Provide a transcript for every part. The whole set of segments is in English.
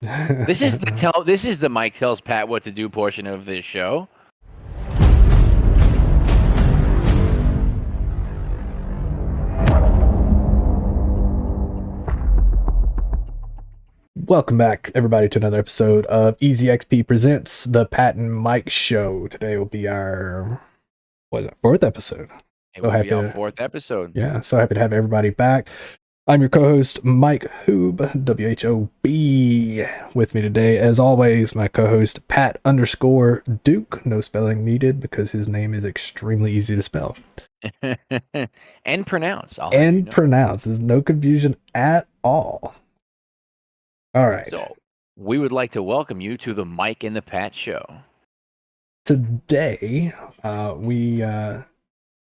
This is the Mike tells Pat what to do portion of this show. Welcome back, everybody, to another episode of EzExp presents the Pat and Mike Show. Today will be our fourth episode. It So will be happy our to, fourth episode. yeah, so happy to have everybody back. I'm your co-host Mike Hoob, WHOB. With me today, as always, my co-host Pat_Duke. No spelling needed because his name is extremely easy to spell And pronounce, I'll have you and know. pronounce. There's no confusion at all. All right. So, we would like to welcome you to the Mike and the Pat Show. Today, we have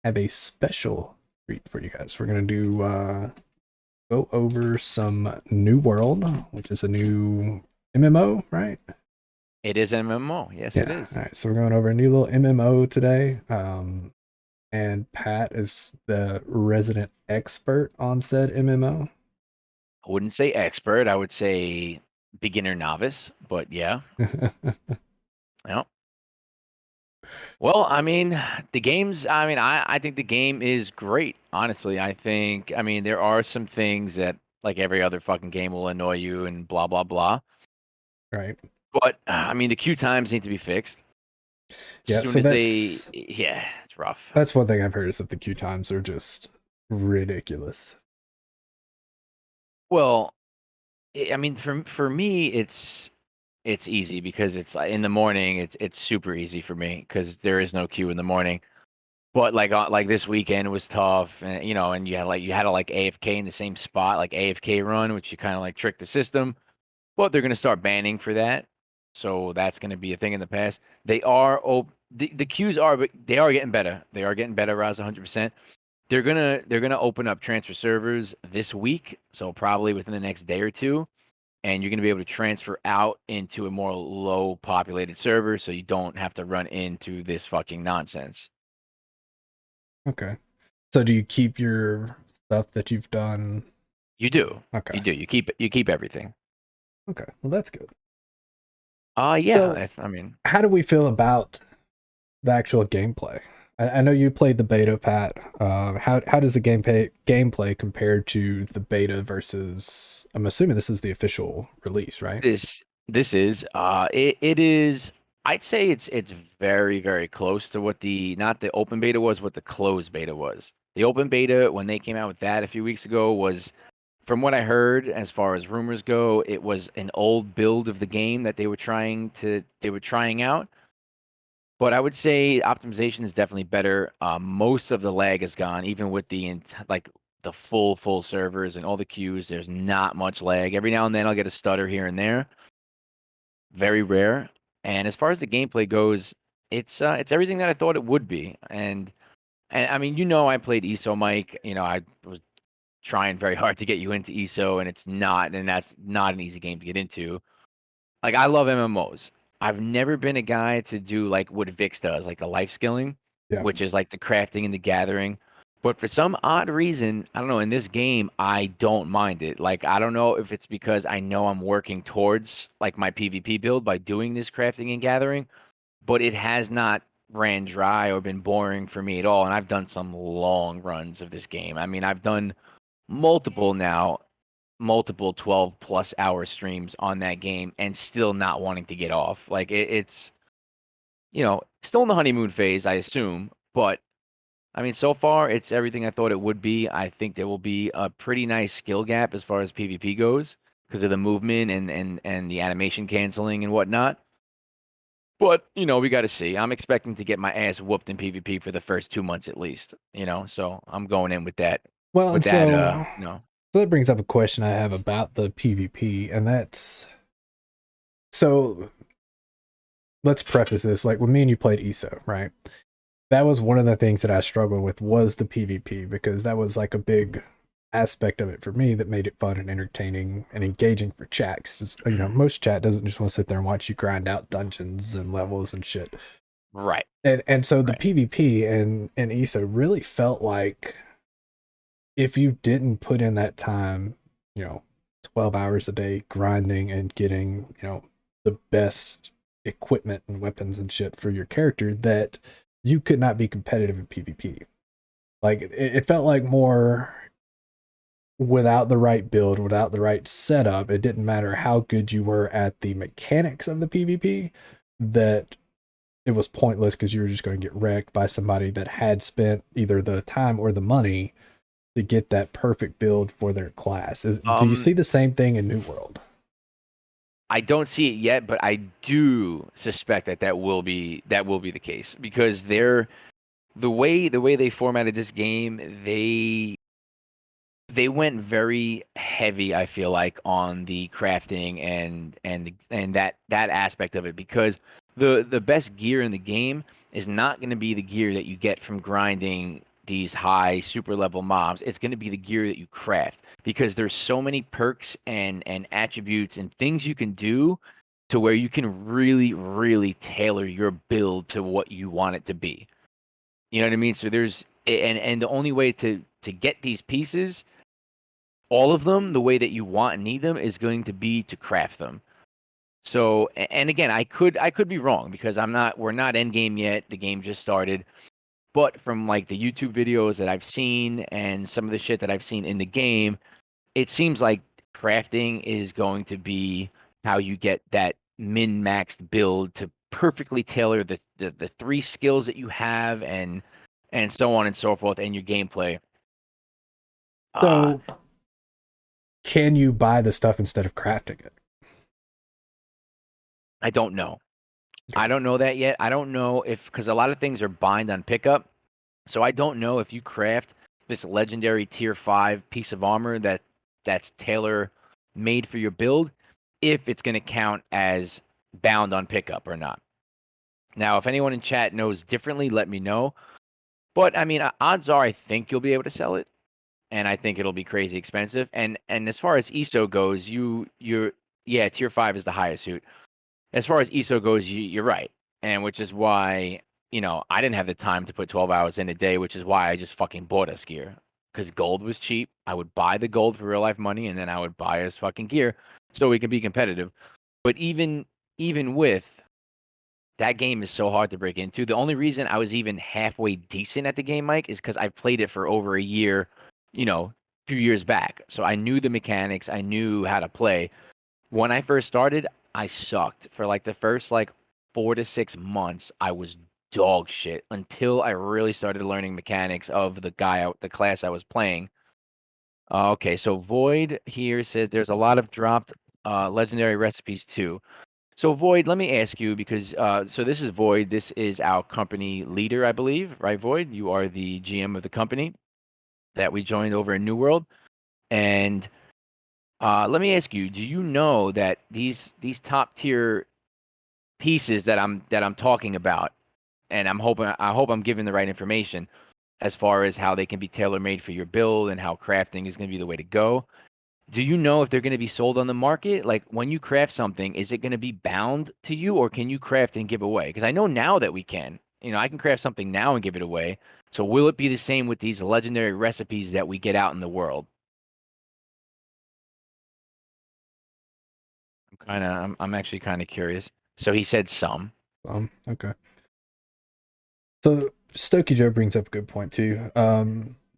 a special treat for you guys. We're gonna do go over some New World, which is a new MMO, right? It is an MMO. Yes, it is. All right, so we're going over a new little MMO today. And Pat is the resident expert on said MMO. I wouldn't say expert. I would say beginner novice. But yeah. Yeah. Well, I mean, I think the game is great, honestly. There are some things that, like every other fucking game, will annoy you and blah, blah, blah. Right. But, the queue times need to be fixed. Yeah, Soon so as it's rough. that's one thing I've heard is that the queue times are just ridiculous. Well, for me, it's easy because it's in the morning. It's super easy for me because there is no queue in the morning. But like this weekend was tough, and and you had to like AFK in the same spot, like AFK run, which you kind of like trick the system. But they're gonna start banning for that, so that's gonna be a thing in the past. They are the queues are, but they are getting better. They are getting better, Raz, 100%. They're gonna open up transfer servers this week, so probably within the next day or two, and you're gonna be able to transfer out into a more low populated server, so you don't have to run into this fucking nonsense. Okay. So do you keep your stuff that you've done? You do. Okay. You do. You keep everything. Okay. Well, that's good. Yeah. So, I mean, how do we feel about the actual gameplay? I know you played the beta, Pat. How does the gameplay compare to the beta versus? I'm assuming this is the official release, right? this is it is. I'd say it's very very close to what the not the open beta was, what the closed beta was. The open beta when they came out with that a few weeks ago was, from what I heard, as far as rumors go, it was an old build of the game that they were trying out. But I would say optimization is definitely better. Most of the lag is gone, even with like the full servers and all the queues. There's not much lag. Every now and then I'll get a stutter here and there. Very rare. And as far as the gameplay goes, it's everything that I thought it would be. And I mean, I played ESO, Mike. I was trying very hard to get you into ESO, and that's not an easy game to get into. Like, I love MMOs. I've never been a guy to do like what Vix does, like the life skilling, Yeah. which is like the crafting and the gathering. But for some odd reason, I don't know, in this game, I don't mind it. Like, I don't know if it's because I know I'm working towards like my PvP build by doing this crafting and gathering, but it has not ran dry or been boring for me at all. And I've done some long runs of this game. I mean, I've done multiple now, multiple 12 plus hour streams on that game and still not wanting to get off. Like it's still in the honeymoon phase, I assume, but I mean, so far it's everything I thought it would be. I think there will be a pretty nice skill gap as far as PvP goes because of the movement and the animation canceling and whatnot. But we got to see. I'm expecting to get my ass whooped in PvP for the first 2 months at least. So I'm going in with that. Well, and With that, so that brings up a question I have about the PvP, and that's so. Let's preface this. Like when me and you played ESO, right? That was one of the things that I struggled with was the PvP because that was like a big aspect of it for me that made it fun and entertaining and engaging for chat. 'Cause, most chat doesn't just want to sit there and watch you grind out dungeons and levels and shit. right. And so the Right. PvP and ESO really felt like if you didn't put in that time, 12 hours a day grinding and getting, the best equipment and weapons and shit for your character that you could not be competitive in PvP. Like it felt like more without the right build, without the right setup, it didn't matter how good you were at the mechanics of the PvP, that it was pointless because you were just going to get wrecked by somebody that had spent either the time or the money to get that perfect build for their class. Do you Um, see the same thing in New World? I don't see it yet, but I do suspect that that will be the case because the way they formatted this game, they went very heavy, I feel like, on the crafting and that aspect of it because the best gear in the game is not going to be the gear that you get from grinding these high super level mobs. It's going to be the gear that you craft because there's so many perks and attributes and things you can do to where you can really tailor your build to what you want it to be. You know what I mean? So and the only way to get these pieces, all of them the way that you want and need them, is going to be to craft them. So, and again, I could be wrong because we're not end game yet. The game just started. But from like the YouTube videos that I've seen and some of the shit that I've seen in the game, it seems like crafting is going to be how you get that min-maxed build to perfectly tailor the three skills that you have and so on and so forth and your gameplay. Uh So, can you buy the stuff instead of crafting it? I don't know. Okay. I don't know that yet. I don't know if because a lot of things are bind on pickup. So I don't know if you craft this legendary tier 5 piece of armor that's tailor made for your build, if it's going to count as bound on pickup or not. Now, if anyone in chat knows differently, let me know. But I mean, odds are I think you'll be able to sell it, and I think it'll be crazy expensive. And as far as ESO goes, you're yeah, tier 5 is the highest suit. As far as ESO goes, you're right, and which is why I didn't have the time to put 12 hours in a day, which is why I just fucking bought us gear because gold was cheap. I would buy the gold for real life money, and then I would buy us fucking gear so we can be competitive. But even with that game is so hard to break into. The only reason I was even halfway decent at the game, Mike, is because I played it for over a year, you know, 2 years back. So I knew the mechanics, I knew how to play. When I first started, I sucked for like the first like 4 to 6 months. I was dog shit until I really started learning mechanics of the class I was playing. Okay, so Void here said there's a lot of dropped legendary recipes too. So Void, let me ask you because so this is Void. This is our company leader, I believe, right? Void, you are the GM of the company that we joined over in New World, and let me ask you: do you know that these top tier pieces that I'm talking about, and I hope I'm giving the right information as far as how they can be tailor made for your build and how crafting is going to be the way to go? Do you know if they're going to be sold on the market? Like when you craft something, is it going to be bound to you or can you craft and give away? Because I know now that we can. I can craft something now and give it away. So will it be the same with these legendary recipes that we get out in the world? I'm actually kind of curious. So he said some. Okay. So Stokey Joe brings up a good point too.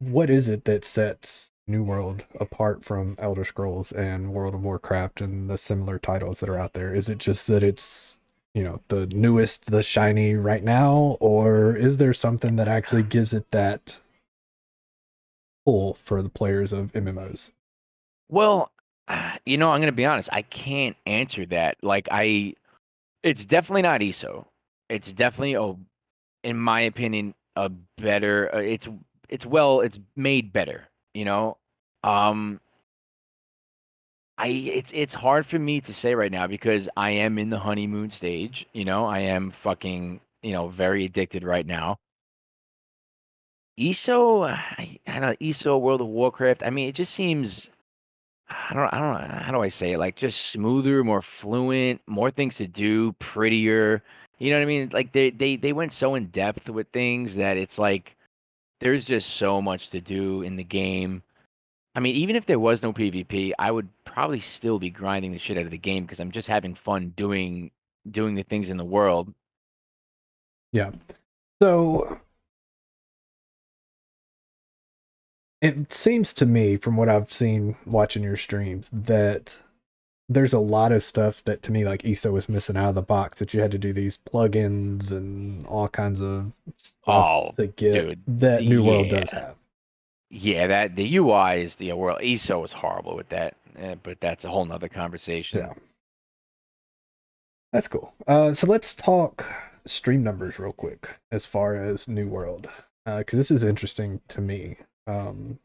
What is it that sets New World apart from Elder Scrolls and World of Warcraft and the similar titles that are out there? Is it just that it's, the newest, the shiny right now, or is there something that actually gives it that pull for the players of MMOs? Well, I'm going to be honest. I can't answer that. It's definitely not ESO. It's definitely, in my opinion, a better. It's made better. You know, um, it's hard for me to say right now because I am in the honeymoon stage. I am fucking very addicted right now. ESO, I don't know, ESO World of Warcraft. I mean, it just seems I don't know, how do I say it? Like just smoother, more fluent, more things to do, prettier. You know what I mean? Like they went so in depth with things that it's like there's just so much to do in the game. I mean, even if there was no PvP, I would probably still be grinding the shit out of the game because I'm just having fun doing the things in the world. Yeah. So it seems to me, from what I've seen watching your streams, that there's a lot of stuff that to me like ESO was missing out of the box, that you had to do these plugins and all kinds of stuff Oh, to get dude, that New World yeah, does have. yeah. That the UI is the world. ESO was horrible with that, but that's a whole nother conversation. Yeah, that's cool. So let's talk stream numbers real quick as far as New World, because this is interesting to me. Um,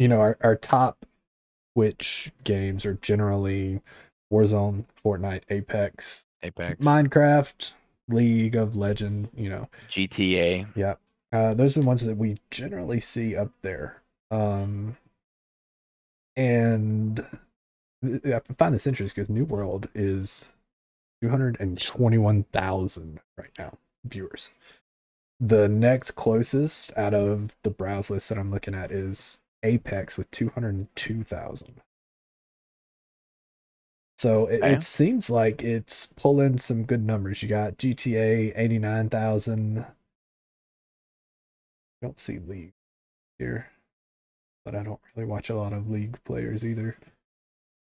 our top Twitch games are generally Warzone, Fortnite, Apex, Apex, Minecraft, League of Legend, GTA. yeah. Those are the ones that we generally see up there. Um, and I find this interesting because New World is 221,000 right now, viewers. The next closest out of the browse list that I'm looking at is Apex with 202,000. So it Okay. seems like it's pulling some good numbers. You got GTA 89,000. Don't see League here, but I don't really watch a lot of League players either.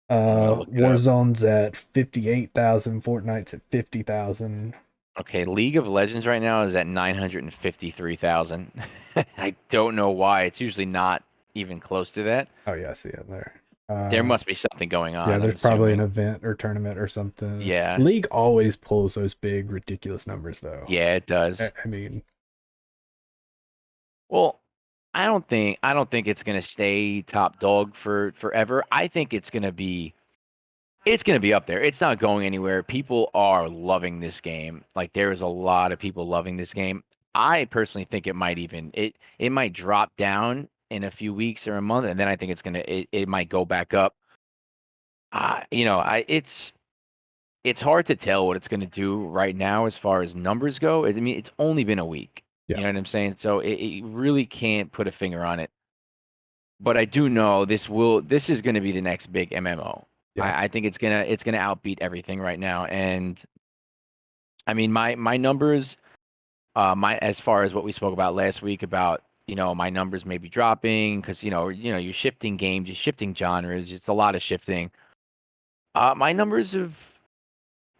I'm gonna look it up. Warzone's at 58,000. Fortnite's at 50,000. Okay, League of Legends right now is at 953,000. I don't know why. It's usually not even close to that. Oh yeah, I see it there. There Uh, must be something going yeah, on, I'm there's probably an assuming. event or tournament or something. Yeah. League always pulls those big, ridiculous numbers, though. Yeah, it does. I mean, Well, I don't think it's gonna stay top dog for forever. I think it's gonna be up there. It's not going anywhere. People are loving this game. Like there is a lot of people loving this game. I personally think it might drop down in a few weeks or a month, and then I think it might go back up. It's hard to tell what it's gonna do right now as far as numbers go. I mean, it's only been a week. yeah, You know what I'm saying? So it really can't put a finger on it. But I do know this is gonna be the next big MMO. yeah. I think it's gonna outbeat everything right now. And I mean my numbers, my as far as what we spoke about last week about, my numbers may be dropping because you're shifting games, you're shifting genres, it's a lot of shifting. My numbers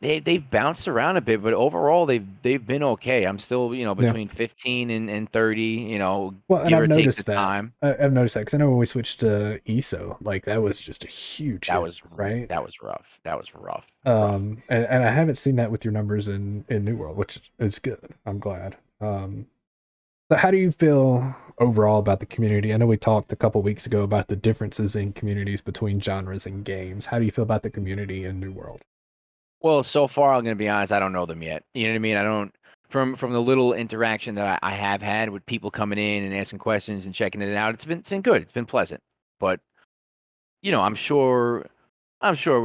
they've bounced around a bit, but overall they've been okay. I'm still, Yeah. between 15 and 30, Well, and give I've or take the noticed that. time. I've noticed that because I know when we switched to ESO, like that was just a huge That hit, was right? that was rough. That was rough. Rough. And I haven't seen that with your numbers in New World, which is good. I'm glad. So how do you feel overall about the community? I know we talked a couple weeks ago about the differences in communities between genres and games. How do you feel about the community in New World? Well, so far, I'm gonna be honest, I don't know them yet. You know what I mean? I don't from the little interaction that I have had with people coming in and asking questions and checking it out. It's been good. It's been pleasant. But I'm sure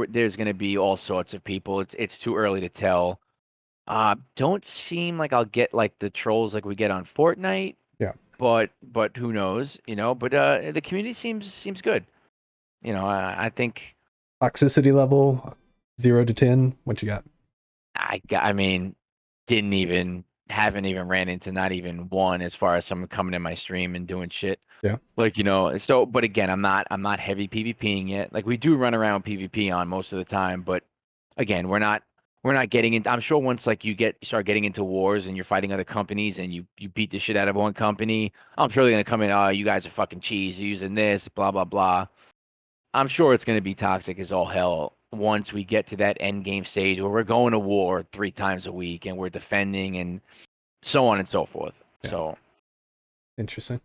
there's gonna be all sorts of people. It's too early to tell. Don't seem like I'll get like the trolls like we get on Fortnite, Yeah. but who knows? But the community seems good. I think Toxicity level 0 to 10. What you got? I mean, haven't even ran into not even one as far as someone coming in my stream and doing shit. Yeah. Like, but again, I'm not heavy PvPing yet. Like we do run around PvP on most of the time, but again, we're not getting into. I'm sure once like start getting into wars and you're fighting other companies and you beat the shit out of one company, I'm sure they're gonna come in, oh, you guys are fucking cheese, you're using this, blah blah blah. I'm sure it's going to be toxic as all hell once we get to that end game stage where we're going to war 3 times a week and we're defending and so on and so forth. Yeah. So Interesting.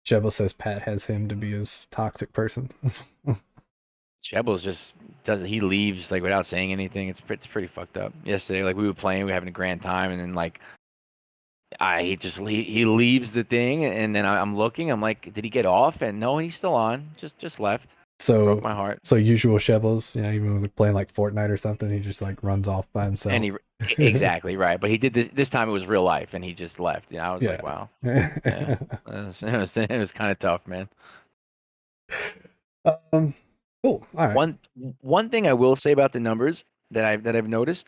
Jebel says Pat has him to be his toxic person. Jebels just does he leaves like without saying anything. It's pretty fucked up. Yesterday, like we were playing, we were having a grand time, and then like he leaves the thing, and then I'm looking, I'm like, did he get off? And no, he's still on. Just left. Broke So my heart. so usual Shevels, even when we're playing like Fortnite or something, he just like runs off by And himself. exactly right, but he did this time. It was real life, and he just left. I was like, Yeah. wow, yeah, it was kind of tough, man. Um, cool. All right. One one thing I will say about the numbers that I've noticed,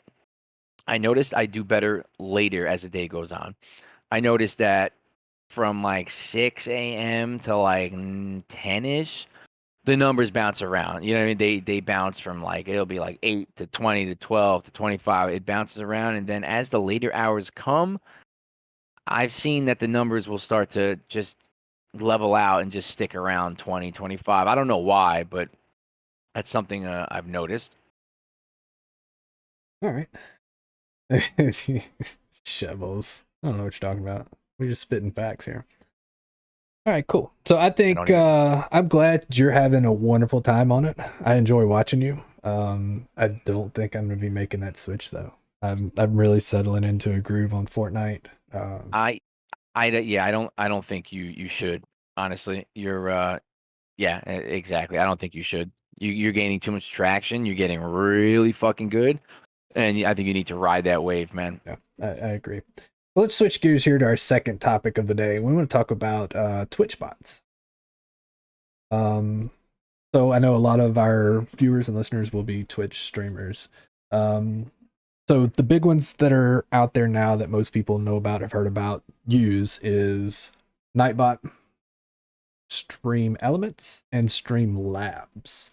I noticed I do better later as the day goes on. I noticed that from like 6 a.m. to like 10-ish, the numbers bounce around. You know what I mean? They bounce from like it'll be like 8 to 20 to 12 to 25. It bounces around, and then as the later hours come, I've seen that the numbers will start to just level out and just stick around 20, 25. I don't know why, but that's something I've noticed. All right. Shovels. I don't know what you're talking about. We're just spitting facts here. All right, cool. So I I don't think even. I'm glad you're having a wonderful time on it. I enjoy watching you. I don't think I'm gonna be making that switch though. I'm really settling into a groove on Fortnite. I yeah, I don't think you should. Honestly, you're yeah, exactly. I don't think you should. You're gaining too much traction. You're getting really fucking good, and I think you need to ride that wave, man. Yeah, I agree. Let's switch gears here to our second topic of the day. We want to talk about Twitch bots. Um, so I know a lot of our viewers and listeners will be Twitch streamers. Um, so the big ones that are out there now that most people know about, have heard about, use is Nightbot, Stream Elements, and Stream Labs.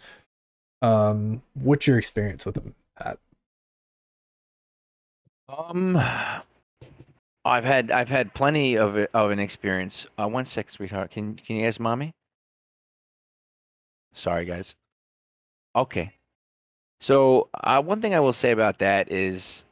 What's your experience with them, Pat? Um, I've had plenty of an experience. 1 sec, sweetheart. Can you ask mommy? Sorry, guys. Okay. So one thing I will say about that is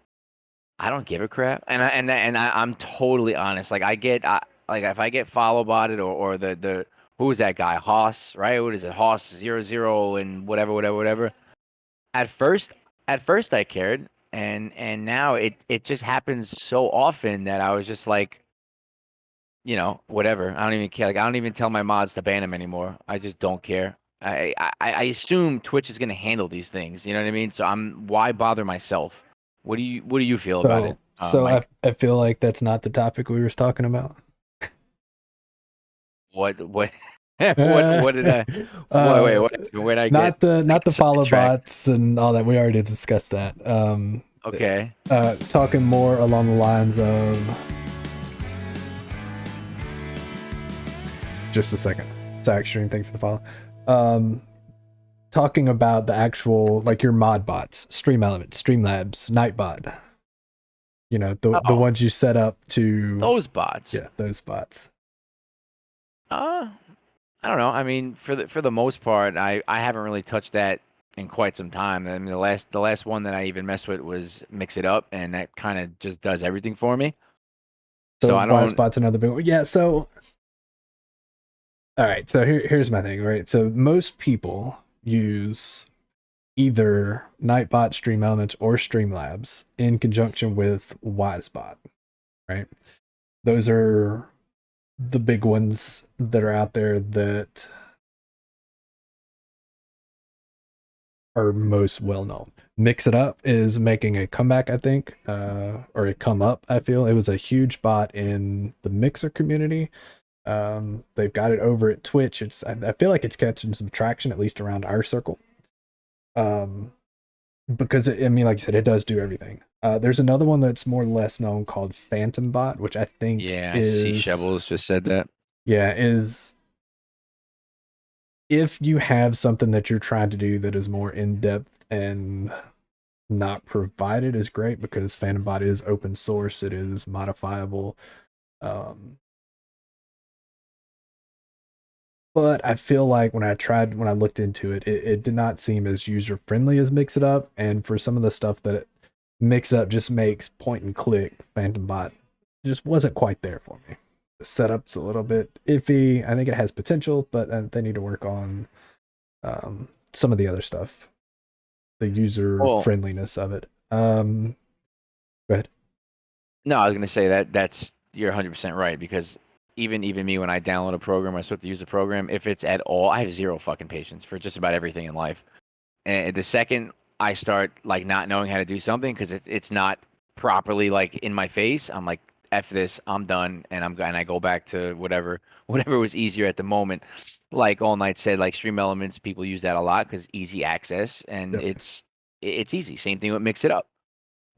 I don't give a crap, I'm totally honest. Like like if I get follow botted or the who is that guy Hoss, right? What is it, Hoss 00 and whatever whatever whatever. At first, at first I cared, and now it just happens so often that I was just like, whatever. I don't even care. Like I don't even tell my mods to ban him anymore. I just don't care. I assume Twitch is gonna handle these things. You know what I mean? So why bother myself? What do you feel about it, So Mike? I feel like that's not the topic we were talking about. What uh, what did I wait, where did I get I not get the follow sidetracked? bots and all that. We already discussed that. Okay. Talking more along the lines of just a second. Zach Stream, thank you for the follow. Um, Talking about the actual like your mod bots, Stream Elements, Streamlabs, Nightbot. You know the Oh, ones you set up to, those bots. yeah, those bots. Uh, I don't know. I mean, for the most part, I haven't really touched that in quite some time. I mean, the last one that I even messed with was Mix It Up, and that kind of just does everything for me. So So I wise don't. bots another big one. Yeah. So all right. So here's my thing. Right. So most people use either Nightbot, Stream Elements, or Streamlabs in conjunction with WiseBot. Right. Those are the big ones that are out there that are most well known. Mix It Up is making a comeback, I think, or a come up. I feel it was a huge bot in the Mixer community. They've got it over at Twitch. I feel like it's catching some traction, at least around our circle. Um, because I mean, like you said, it does do everything. There's another one that's more or less known called Phantom Bot, which I think Yeah, I see. is, Shovels just said that. yeah, is if you have something that you're trying to do that is more in depth and not provided is great, because PhantomBot is open source, it is modifiable. Um, but I feel like when I looked into it, it did not seem as user friendly as Mix It Up, and for some of the stuff that Mix Up just makes point and click, PhantomBot just wasn't quite there for me. The setup's a little bit iffy. I think it has potential, but they need to work on some of the other stuff, the user Well, friendliness of it. Go ahead. no, I was gonna say that's you're 100% right because even me when I download a program, I start to use a program. If it's at all, I have zero fucking patience for just about everything in life. And the second I start like not knowing how to do something because it's not properly like in my face, I'm like F this, I'm done, and I go back to whatever whatever was easier at the moment. Like All Night said, like Stream Elements, people use that a lot because easy access and Yep. it's easy. Same thing with Mix It Up.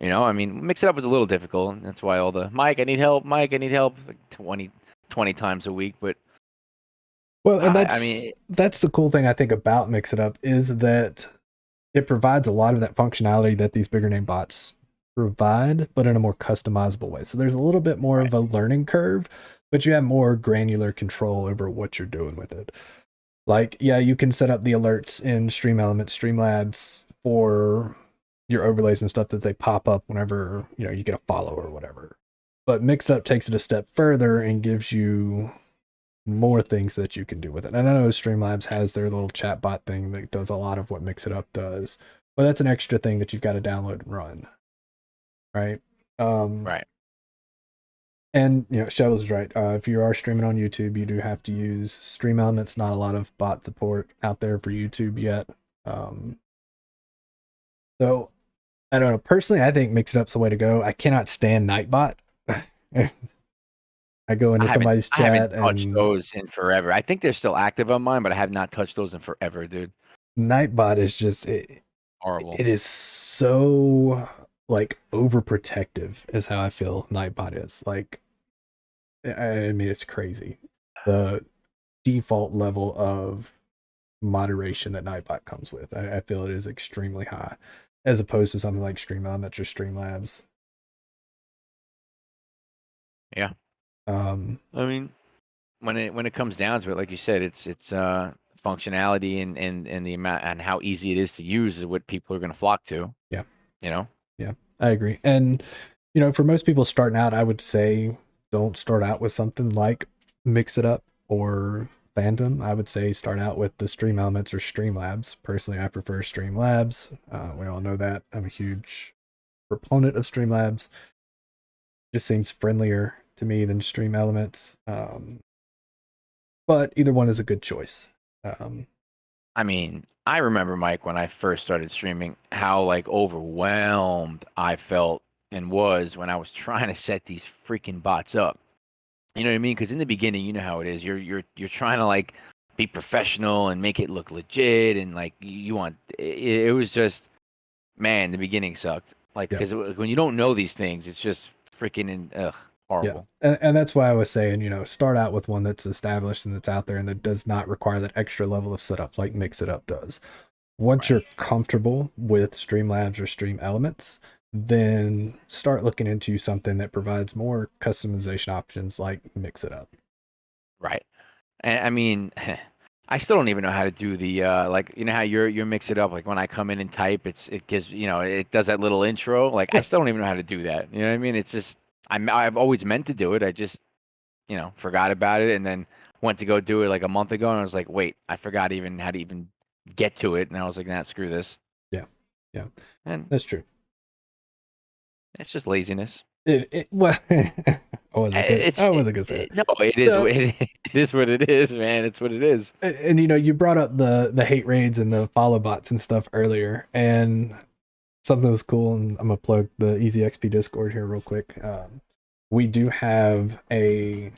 I mean, Mix It Up was a little difficult. And that's why all the Mike, I need help, Mike, I need help, like 20 times a week. But Well, and I that's mean, that's the cool thing I think about Mix It Up is that it provides a lot of that functionality that these bigger name bots provide, but in a more customizable way. So there's a little bit more right, of a learning curve, but you have more granular control over what you're doing with it. Like, yeah, you can set up the alerts in Stream Elements, Streamlabs for your overlays and stuff that they pop up whenever, you get a follow or whatever. But Mix Up takes it a step further and gives you more things that you can do with it. And I know Streamlabs has their little chatbot thing that does a lot of what Mix It Up does, but that's an extra thing that you've got to download and run, right? Um, right. and Shells is right. If you are streaming on YouTube, you do have to use Stream Elements. Not a lot of bot support out there for YouTube yet. Um, so I don't know. Personally, I think Mix It Up's the way to go. I cannot stand Nightbot. I go into somebody's I haven't chat touched and those in forever. I think they're still active on mine, but I have not touched those in forever, dude. Nightbot is just Horrible. it is so like overprotective is how I feel Nightbot is. Like I mean it's crazy. The default level of moderation that Nightbot comes with. I feel it is extremely high. As opposed to something like Stream Elements or Streamlabs. Yeah. I mean, when it comes down to it, like you said, it's functionality and the amount and how easy it is to use is what people are going to flock to. Yeah. You know. Yeah, I agree. And for most people starting out, I would say don't start out with something like Mix It Up or Phantom. I would say start out with the Stream Elements or Streamlabs. Personally, I prefer Streamlabs. We all know that. I'm a huge proponent of Streamlabs. Just seems friendlier to me than Stream Elements. But either one is a good choice. I mean, I remember Mike when I first started streaming, how like overwhelmed I felt and was when I was trying to set these freaking bots up. You know what I mean? Because in the beginning, you know how it is. You're trying to like be professional and make it look legit, and like you want. It was just, man, the beginning sucked. Like Yeah. because when you don't know these things, it's just freaking Yeah. horrible. And that's why I was saying, start out with one that's established and that's out there and that does not require that extra level of setup like Mix It Up does. Once Right. you're comfortable with Streamlabs or Stream Elements, then start looking into something that provides more customization options like Mix It Up. Right. And I mean, I still don't even know how to do the like how you're mix it up like when I come in and type it gives it does that little intro like I Yeah. still don't even know how to do that. You know what I mean? It's just I've always meant to do it. I just forgot about it and then went to go do it like a month ago and I was like, wait, I forgot even how to even get to it and I was like, nah, screw this. Yeah. Yeah. And That's true. it's just laziness. Well, I wasn't gonna say it. No, it is So, it is what it is, man. It's what it is. and you brought up the hate raids and the follow bots and stuff earlier, and something was cool, and I'm gonna plug the EzExp Discord here real quick. We do have a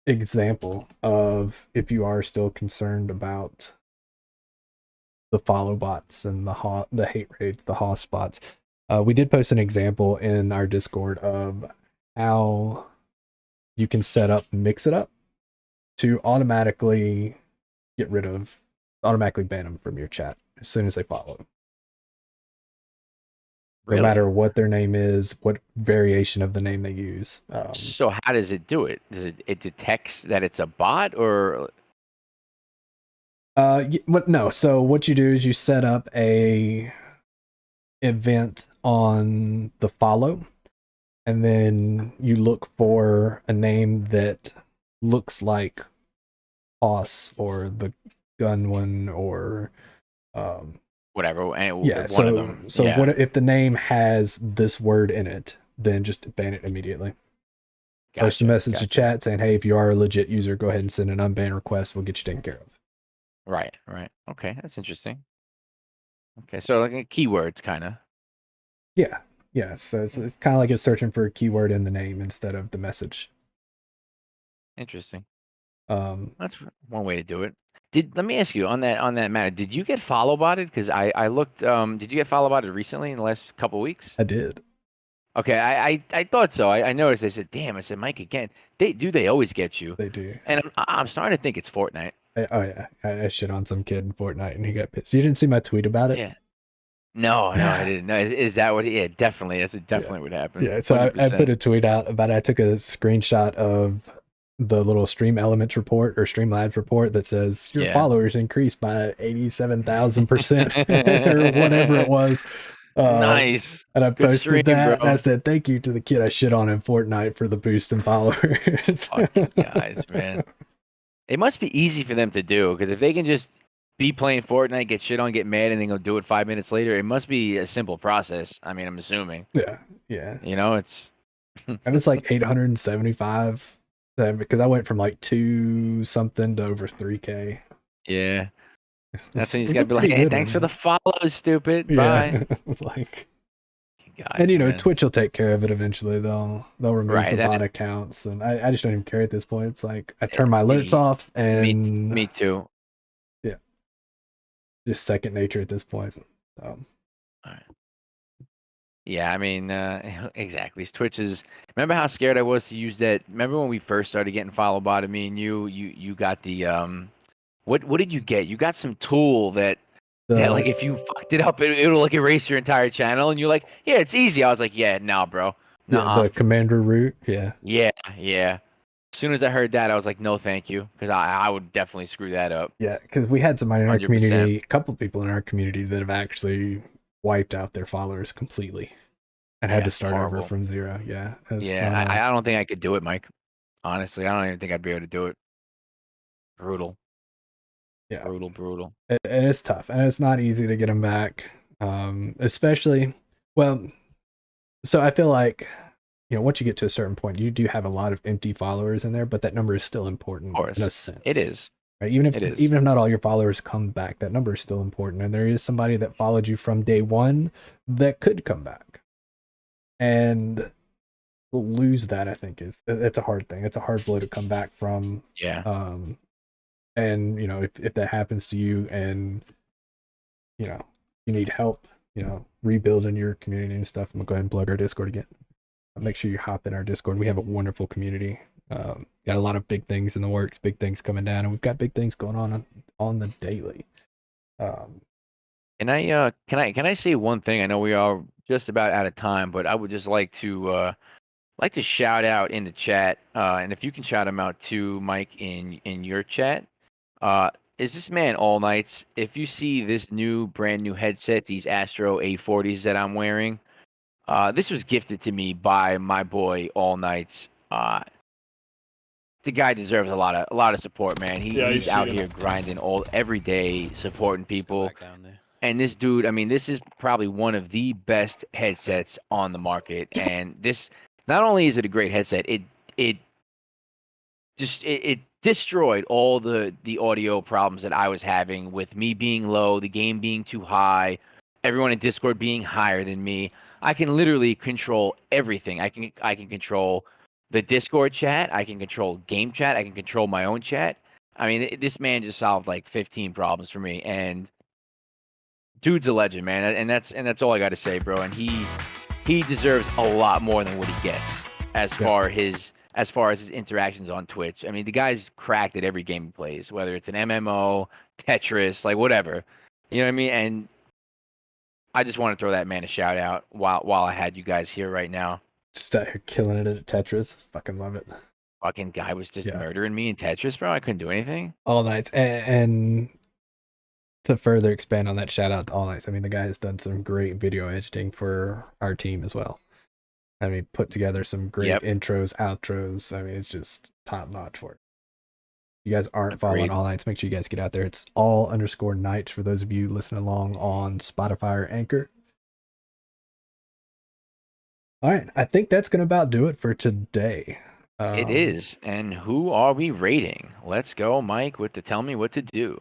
example of if you are still concerned about the follow bots and the hate raids, the hoss bots. We did post an example in our Discord of how you can set up Mix It Up to automatically automatically ban them from your chat as soon as they follow. No Really? matter what their name is, what variation of the name they use. So how does it do it? Does it detects that it's a bot or No. So what you do is you set up a event on the follow, and then you look for a name that looks like Hoss or the gun one or whatever? yeah. One of them. So Yeah, what if the name has this word in it? Then just ban it immediately. Post a gotcha, message to gotcha. chat saying, "Hey, if you are a legit user, go ahead and send an unban request. We'll get you taken care of." Right, right. Okay, that's interesting. Okay, so like keywords, kind of. Yeah, Yeah. So it's kind of like it's searching for a keyword in the name instead of the message. Interesting. Um, That's one way to do it. Let me ask you on that matter, did you get follow botted? Because I looked, did you get follow botted recently in the last couple weeks? I did. Okay, I thought so. I noticed. I said, damn. I said, Mike again. They always get you? They do. And I'm starting to think it's Fortnite. Oh yeah, I shit on some kid in Fortnite and he got pissed. You didn't see my tweet about it? Yeah. No, no, I didn't. No, is that what? Yeah, definitely. That's Yeah. definitely what happened. Yeah. So I put 100%. a tweet out about it. I took a screenshot of the little Stream Elements report or Streamlabs report that says your Yeah. followers increased by 87,000% or whatever it was. Uh, Nice. and I Good posted stream, that and I bro. said, thank you to the kid I shit on in Fortnite for the boost in followers. Fucking guys, man. It must be easy for them to do because if they can just be playing Fortnite, get shit on, get mad, and then go do it 5 minutes later, it must be a simple process. I mean, I'm assuming. Yeah. Yeah. It's I was like 875 because I went from like 2 something to over 3K. yeah. That's when you just It's gotta a be like, pretty hey, good thanks one, for the man. follow, stupid. Bye. Yeah. Like, and Guys, you know, man. Twitch will take care of it eventually. They'll remove Right. the bot That accounts, and I just don't even care at this point. It's like I eh, turn my alerts me off, and me too. yeah, just second nature at this point. All right. Yeah, I mean, exactly. Twitch is. Remember how scared I was to use that? Remember when we first started getting follow botted? Me and you got the What did you get? You got some tool that like The if you fucked it up, it'll like erase your entire channel, and you're like, yeah, it's easy. I was like, yeah, no, bro, yeah, nuh-uh. the commander route. Yeah, Yeah, yeah. As soon as I heard that, I was like, no, thank you, because I would definitely screw that up, yeah, because we had somebody in our 100%. community, a couple of people in our community that have actually wiped out their followers completely and had to Yeah, start over horrible. from zero. Yeah, it's Yeah, not a I don't think I could do it, Mike. Honestly, I don't even think I'd be able to do it. Brutal, yeah, brutal, brutal. and it's tough, and it's not easy to get them back. Especially well, so I feel like once you get to a certain point, you do have a lot of empty followers in there, but that number is still Of important in a course, it sense. is. Right? Even if It is. even if not all your followers come back, that number is still important. And there is somebody that followed you from day one that could come back. And lose that, I think, is it's a hard thing. It's a hard blow to come back from. Yeah, Um and if that happens to you and you know you need help, rebuilding your community and stuff, I'm gonna go ahead and plug our Discord again. Make sure you hop in our Discord. We have a wonderful community. Got a lot of big things in the works, big things coming down, and we've got big things going on the daily. Um, can I say one thing? I know we are just about out of time, but I would just like to shout out in the chat, and if you can shout him out too, Mike, in your chat. Uh, is this man All Nights? If you see this brand new headset, these Astro A40s that I'm wearing, this was gifted to me by my boy All Nights. The guy deserves a lot of support, man. Yeah, He's he's out cheating. here grinding every day, supporting Go people. back down there. And this dude, I mean, this is probably one of the best headsets on the market. And this, not only is it a great headset, it it destroyed all the audio problems that I was having with me being low, the game being too high, everyone in Discord being higher than me. I can literally control everything. I can control the Discord chat, I can control game chat, I can control my own chat. I mean, this man just solved like 15 problems for me, and dude's a legend, man. And that's all I got to say, bro. And he deserves a lot more than what he gets as yeah, far as his interactions on Twitch. I mean, the guy's cracked at every game he plays, whether it's an MMO, Tetris, like whatever. You know what I mean? And I just want to throw that man a shout out while I had you guys here right now. just out here killing it at Tetris. Fucking love it. Fucking guy was just Yeah, murdering me in Tetris, bro. I couldn't do anything. All Nights, and to further expand on that, shout out to All Nights. I mean, the guy has done some great video editing for our team as well. I mean, put together some great Yep, intros, outros. I mean, it's just top notch for it. You guys aren't following agreed. All Nights, make sure you guys get out there. It's all_nights for those of you listening along on Spotify or Anchor. All right, I think that's gonna about do it for today. It is. And who are we rating? Let's go, Mike, with the tell me what to do.